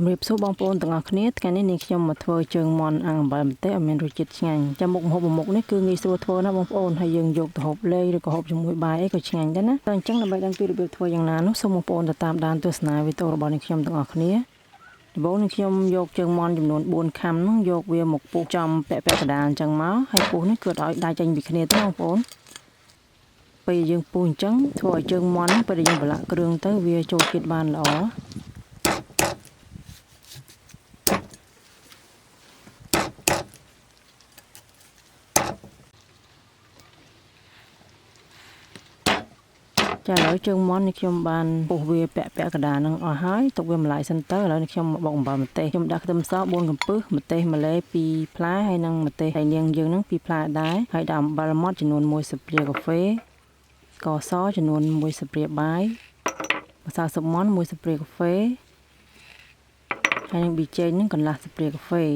ជំរាបសួរបងប្អូនទាំងអស់គ្នាថ្ងៃនេះនាងខ្ញុំមកធ្វើជើងមាន់អាំងអំបិលម្ទេសឲ្យមានរសជាតិឆ្ងាញ់ចាំមុខម្ហូបមុខនេះគឺងាយស្រួលធ្វើណាបងប្អូនហើយយើងយកទៅហូបលេងឬក៏ហូបជាមួយបាយអីក៏ឆ្ងាញ់ដែរណាតែអញ្ចឹងដើម្បីដឹងពីរបៀបធ្វើយ៉ាងណានោះសូមបងប្អូនទៅតាមដានទស្សនាវីដេអូរបស់នាងខ្ញុំទាំងអស់គ្នាដំបូងនាងខ្ញុំយកជើងមាន់ចំនួន4ខាំនោះយកវាមកពុះចំពាក់កណ្ដាលអញ្ចឹងមកហើយពុះនេះគឺឲ្យដាច់ចេញពីគ្នាទៅបងប្អូនពេលយើងពុះអញ្ចឹងធ្វើឲ្យជើងមាន់ពេលយើងប្រឡាក់គ្រឿងទៅវាចូលជាតិបានល្អចាឥឡូវជើងមាន់នេះខ្ញុំបានពុះវាពាក់កណ្ដាលនឹងអស់ហើយទុកវាម្លាយសិនទៅឥឡូវនេះខ្ញុំមកបុកអំបិលម្ទេសខ្ញុំដាក់ខ្ទឹមស4កំពឹសម្ទេសម្លេ2ផ្លែហើយនិងម្ទេសហើយនាងយើងនឹង2ផ្លែដែរហើយដាក់អំបិលម៉ត់ចំនួន1ស្លាបព្រាកាហ្វេស្ករសចំនួន1ស្លាបព្រាបាយម្សៅស៊ុបមាន់1ស្លាបព្រាកាហ្វេហើយនិងប៊ីចេងនឹងកន្លះស្លាបព្រាកាហ្វេ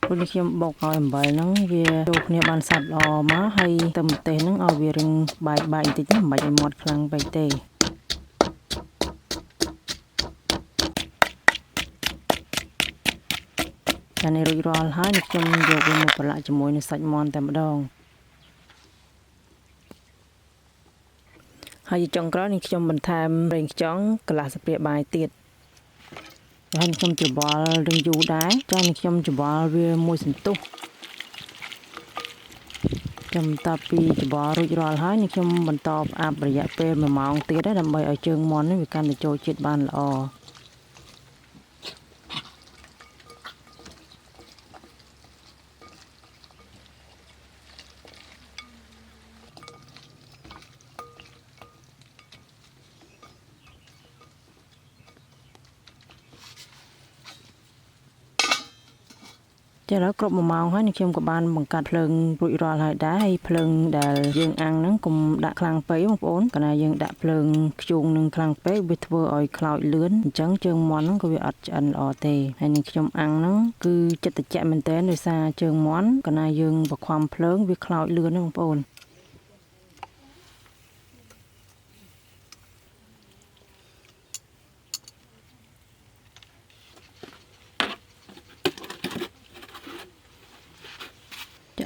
ព្រោះនេះខ្ញុំបុកឲ្យអំបិលហ្នឹងវាចូលគ្នាបានសព្វល្អមកហើយទឹមម្ទេសហ្នឹងឲ្យវារឹងបែកបន្តិចណាមិនបាច់ឲ្យម៉ត់ខ្លាំងពេកទេតែនេះរួចរាល់ហើយនេះខ្ញុំយកវាមកប្រឡាក់ជាមួយនឹងសាច់មាន់តែម្ដងហើយចុងក្រោយនេះខ្ញុំបន្ថែមប្រេងខ្យងកន្លះស្លាបព្រាបាយទៀតហើយខ្ញុំច្របល់រឹងយូរដែរចា៎ខ្ញុំច្របល់វាមួយសន្ទុះចាំតពីច្របល់រួចរាល់ហើយនេះខ្ញុំបន្តផ្អាប់រយៈពេល1ម៉ោងទៀតដើម្បីឲ្យជើងមាន់នេះវាកាន់តែចូលជាតិបានល្អចាឥឡូវគ្រប់1ម៉ោងហើយនេះខ្ញុំក៏បានបង្កាត់ភ្លើងរួចរាល់ហើយដែរហើយភ្លើងដែលយើងអាំងហ្នឹងកុំដាក់ខ្លាំងពេកបងប្អូនកាលណាយើងដាក់ភ្លើងខ្ជូងនឹងខ្លាំងពេកវាធ្វើឲ្យខ្លោចលឿនអញ្ចឹងជើងមាន់ហ្នឹងក៏វាអត់ឆ្អិនល្អទេហើយនេះខ្ញុំអាំងហ្នឹងគឺចិត្តត្រជាក់មែនទែនដោយសារជើងមាន់កាលណាយើងបខំភ្លើងវាខ្លោចលឿនណាបងប្អូន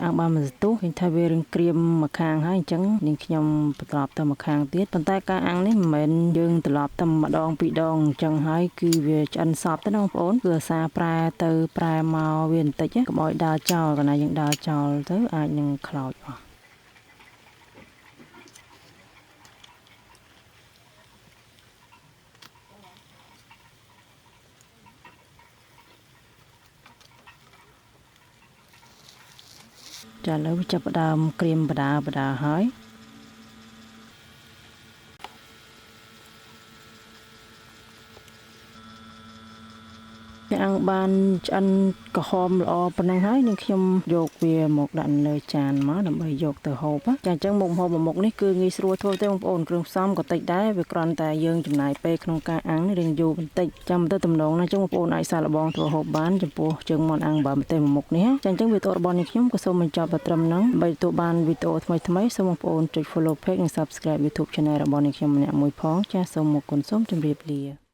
អាំងបានមួយសន្ទុះឃើញថាវារឹងក្រៀមមកខាងហើយអញ្ចឹងនាងខ្ញុំបន្ទាប់ទៅមកខាងទៀតប៉ុន្តែការអាំងនេះមិនមែនយើងត្រឡប់តែម្ដងពីរដងអញ្ចឹងហើយគឺវាឆ្អិនសព្វទៅណាបងប្អូនគឺអាសាប្រែទៅប្រែមកវាបន្តិចកុំឲ្យដើរចោលកាលណាយើងដើរចោលទៅអាចនឹងខ្លោចអស់ចាឥឡូវវាចាប់ផ្ដើមក្រៀមបដាហើយអាំងបានឆ្អិនក្រហមល្អប៉ុណ្ណឹងហើយនឹងខ្ញុំយកវាមកដាក់លើចានមកដើម្បីយកទៅហូបចាអញ្ចឹងមុខម្ហូបមួយមុខនេះគឺងាយស្រួលធ្វើទេបងប្អូនគ្រឿងផ្សំក៏តិចដែរវាគ្រាន់តែយើងចំណាយពេលក្នុងការអាំងនេះរៀងយូរបន្តិចចាំទៅតំណងណាអញ្ចឹងបងប្អូនអាចសាកល្បងធ្វើហូបបានចំពោះជើងមាន់អាំងបើម្ទេសមួយមុខនេះចាអញ្ចឹងវីដេអូរបស់នេះខ្ញុំក៏សូមបញ្ចប់តែត្រឹមហ្នឹងដើម្បីទទួលបានវីដេអូថ្មីសូមបងប្អូនចុច Follow Page និង Subscribe YouTube Channel របស់នេះខ្ញុំម្នាក់មួយផងចាសូមអរគុណសូមជម្រាបលា